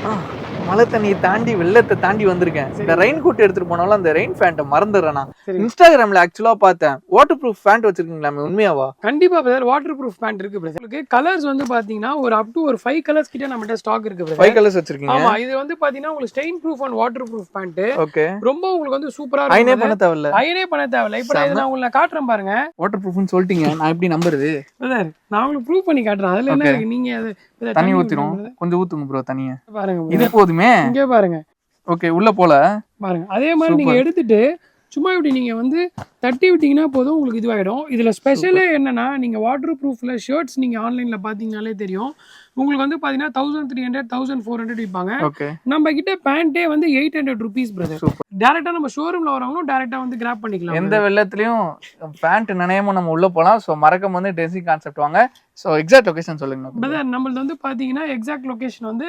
ஆ, மழை தண்ணியை தாண்டி வெள்ளத்தை தாண்டி வந்திருக்கேன். இந்த ரெயின் கோட் எடுத்துட்டு போனாலும் அந்த ரெயின் ஃபேண்ட்டை மறந்துடுறேன். சரி. இன்ஸ்டாகிராம்ல ஆக்சுவலா பார்த்தேன். வாட்டர் ப்ரூஃப் ஃபேண்ட் வச்சிருக்கீங்களாமே, உண்மையாவா? கண்டிப்பா பிரதர், வாட்டர் ப்ரூஃப் பேண்ட் இருக்கு பிரதர். உங்களுக்கு கலர்ஸ் வந்து பாத்தீங்கன்னா ஒரு அப் டு ஒரு 5 கலர்ஸ் கிட்ட நம்மகிட்ட ஸ்டாக் இருக்கு பிரதர். 5 கலர்ஸ் வச்சிருக்கீங்க. ஆமா, இது வந்து பாத்தீங்கன்னா உங்களுக்கு stain proof and waterproof pant. Okay. ரொம்ப உங்களுக்கு வந்து சூப்பரா அயனே இருக்கும். பண்ண தேவையில்ல. அயனே பண்ண தேவையில்ல. இப்போ இதை நான் உங்களுக்கு காட்டுறேன் பாருங்க. வாட்டர் ப்ரூஃப்னு சொல்லிட்டீங்க, நான் எப்படி நம்புறது? பிரதர், நான் உங்களுக்கு ப்ரூவ் பண்ணி காட்டுறேன். அதுல என்ன இருக்கு? நீங்க அது தண்ணி ஊத்திரும், கொஞ்சம் ஊத்துங்க ப்ரோ தண்ணியை. பாருங்க, இது போதுமே. இங்கே பாருங்க. ஓகே, உள்ள போல பாருங்க. அதே மாதிரி நீங்க எடுத்துட்டு சும்மா இப்படி நீங்க வந்து தட்டி விட்டீங்கன்னா போதும், உங்களுக்கு இதுவாயிடும். இதுல ஸ்பெஷலே என்னன்னா, நீங்க வாட்டர் ப்ரூஃப்ல ஷர்ட்ஸ் நீங்க ஆன்லைன்ல பாத்தீங்கன்னாலே தெரியும். உங்களுக்கு வந்து பாத்தீங்கன்னா 1300 1400 விற்பாங்க. ஓகே. நம்ம கிட்ட பேண்டே வந்து 800 rupees பிரதர். டேரக்டா நம்ம ஷோரூம்ல வரவங்களும் டேரக்டா வந்து கிராப் பண்ணிக்கலாம். எந்த வெள்ளத்துலயும் பேண்ட் நனையாம நம்ம உள்ள போலாம். சோ மறக்காம வந்து டென்சி கான்செப்ட் வாங்க. சோ எக்ஸாக்ட் லொகேஷன் சொல்லுங்க பிரதர். நம்மளது வந்து பாத்தீங்கன்னா எக்ஸாக்ட் லொகேஷன் வந்து